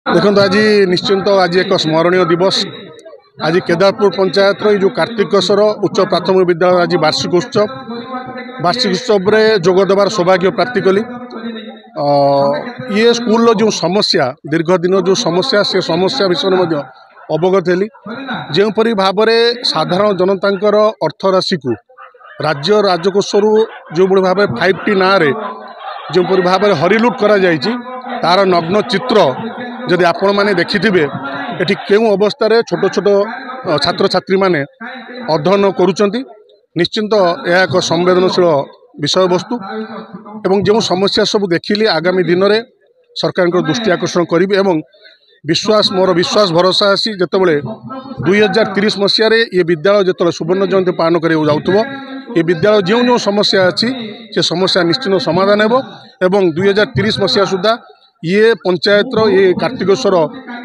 देखो आज निश्चिंत आज एक स्मरणीय दिवस। आज केदारपुर पंचायत जो कार्तिकेश्वर उच्च प्राथमिक विद्यालय आज वार्षिक उत्सव में जोगदेवार सौभाग्य प्राप्ति कली। ये स्कूल जो समस्या दीर्घ दिन जो समस्या से समस्या विषय में अवगत हेली। जोपरी भाव में साधारण जनतांकर अर्थराशि को राज्य राजकोषर जो भाव 5T ना जोपरी भाव में हरिलुट करा जायछि तार नग्न चित्र जदि आपण मैंने देखिथिबे एठी केउ अवस्था रे छोट छोट छात्र छात्री माने अध्ययन करूचंती। निश्चिंत यह एक संवेदनशील विषय वस्तु एवं जो समस्या सब देखिली आगामी दिन में सरकार दृष्टि आकर्षण करी एवं विश्वास मोर विश्वास भरोसा आसी जितेबाला 2030 मसीह ये विद्यालय जो सुवर्ण जयंती पालन कर ये विद्यालय जो जो समस्या अच्छी से समस्या निश्चित समाधान हो एवं 2030 मसीहा सुधा ये पंचायत ये कार्तिकेश्वर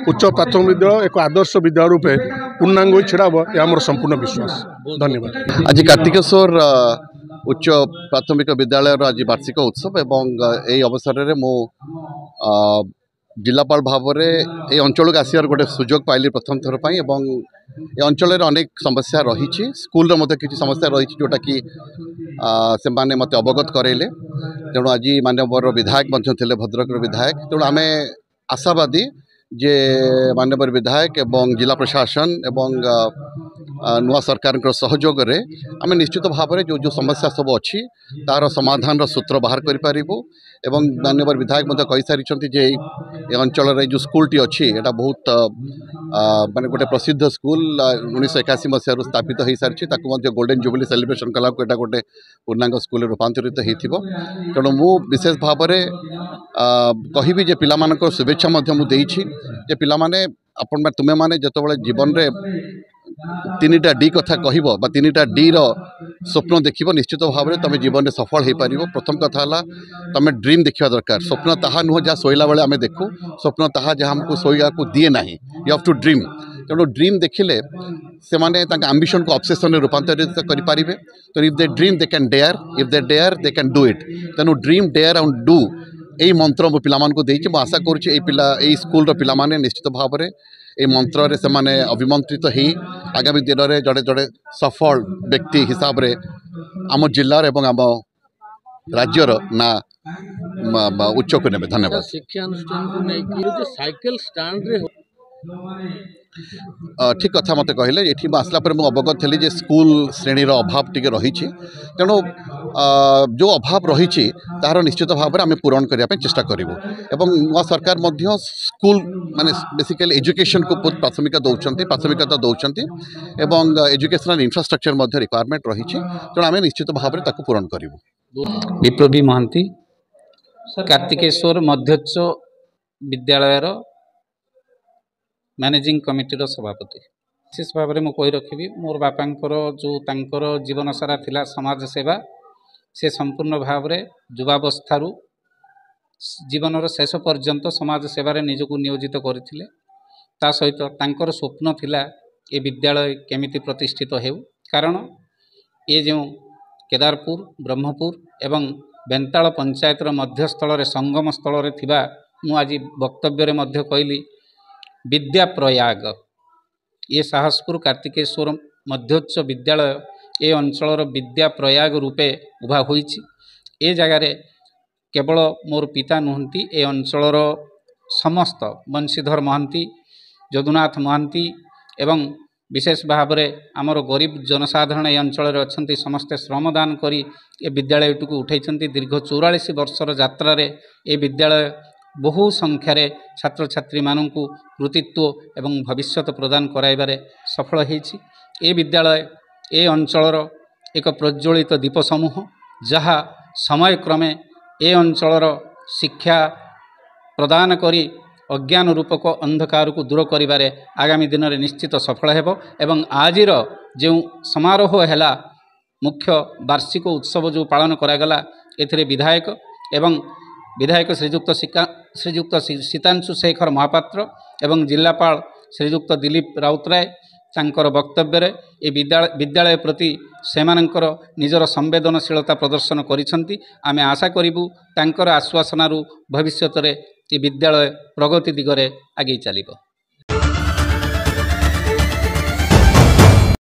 उच्च प्राथमिक विद्यालय एक आदर्श विद्यालय रूपे पूर्णांग छिड़ा यह मोर संपूर्ण विश्वास। धन्यवाद। आज कार्तिकेश्वर उच्च प्राथमिक विद्यालय आज वार्षिक उत्सव एवं यही अवसर में मो जिलापाल भाव में ये अंचल को आसार गोटे सुजोग पाइली प्रथम थर पर ये अंचल अनेक समस्या रही स्कूल मत कि समस्या रही जोटा कि से माने मत अवगत करैले। तेणु आज माननीय विधायक थे भद्रक विधायक तेणु आम आशावादी जे माननीय विधायक एवं जिला प्रशासन एवं नुआ सरकार सहयोग रे आम निश्चित भाव में जो जो समस्या सब अच्छी तार समाधान सूत्र बाहर करूँ एवं माननीय विधायक मत कही सारी जे ये अंचल जो स्कूलटी अच्छी एटा बहुत माने गोटे प्रसिद्ध स्कूल 1981 मसीह स्थापित हो सारी गोल्डन जुबली सेलिब्रेशन कला गोटे पूर्णांग स्कूल रूपांतरित हो। तेणु मु विशेष भाव में कहि जे पिला शुभेच्छा जे पिला माने आपण तुमे माने जतबले जीवन रे 3टा डी कथा कहब बा 3टा डी रो स्वप्न देखिब निश्चित भाव में तुम जीवन में सफल हो पार। प्रथम कथा है तुम ड्रीम देखा दरकार। स्वप्न ताहा नुह जहाँ शोला बेले आम देखू स्वप्न ताहा जहाँ हमको शोया को दिए ना। You have to dream. तेणु ड्रीम देखिले से माने आंबिशन को ऑब्सेशन रूपांतरित करें। तो if they dream they can dare, if they dare they can do it. तेणु ड्रीम डेयर एंड डू यही मंत्र मो पिला को आशा करुँच स्कूल पिला माने निश्चित भाव में ये मंत्र रे से माने अभिमंत्रित ही आगामी दिन में जड़े जड़े सफल व्यक्ति हिसाब रे आम जिलार एवं आम राज्यर ना उच्च को नेबे। धन्यवाद। शिक्षा अनुष्ठान को नहीं साइकिल स्टैंड रे ठीक कथा मत कहले। ये आसला पर मुझे अवगत थी स्कूल श्रेणी अभाव टी रही। तेणु जो अभाव रही तार निश्चित भाव में आम पूरण करने चेष्टा करूँ एवं नुआ सरकार स्कूल माने बेसिकली एजुकेशन को बहुत प्राथमिकता दौरान एवं एजुकेशनल इंफ्रास्ट्रक्चर रिक्वायरमेंट रही। तेणु आम निश्चित भाव में पूरण करूँ। विप्लवी महांती कार्तिकेश्वर मध्योच्च विद्यालयर मैनेजिंग कमिटी सभापति। विशेष भाव में मुझे रखी मोर बापांकर जो तांकर जीवन सारा थिला समाज सेवा से संपूर्ण भाव में युवावस्थारू जीवन शेष पर्यंत समाज सेवार निजक नियोजित करथिले। ता सहित तांकर स्वप्न थिला ए विद्यालय केमिति प्रतिष्ठित हेउ। कारण ये जो केदारपुर ब्रह्मपुर एवं बेंताल पंचायतर मध्यस्थल संगम स्थल थिबा मु आज वक्तव्य मध्य कहली विद्या प्रयाग ये साहसपुर कार्तिकेश्वर मध्योच्च विद्यालय ए अंचलर विद्या प्रयाग रूपे उभा होईछि। ए जगार केवल मोर पिता नुहंती ए अंचलर समस्त बंशीधर महांती जदुनाथ महांती एवं विशेष भाव में आमर गरीब जनसाधारण ए अंचल अच्छा समस्ते श्रमदान करी ए विद्यालयटी को उठाई। दीर्घ 44 वर्षर यात्रा ए विद्यालय बहु संख्यार छात्र छात्री मानू कृतित्व एवं भविष्य प्रदान कराइबारे सफल होईछि। ए विद्यालय ए अंचलर एक प्रज्वलित दीप समूह जहाँ समय क्रमे ए अंचलर शिक्षा प्रदान करी अज्ञान रूपक अंधकार को दूर करिबारे आगामी दिन में निश्चित सफल हेबो। एवं आजिर जो समारोह है मुख्य वार्षिक उत्सव जो पालन करागला एथिरे विधायक श्रीजुक्त सीतांशु शेखर महापात्र एवं जिलापाल श्रीजुक्त दिलीप राउतराय तांकर वक्तव्य ए विद्यालय प्रति सेमानंकर निजर संवेदनशीलता प्रदर्शन करिसंती। आमे आशा करिबु तांकर आश्वासनारू भविष्यत रे ଏ ବିଦ୍ୟାଳୟ ପ୍ରଗତି ଦିଗରେ ଆଗେଇ ଚାଲିବ।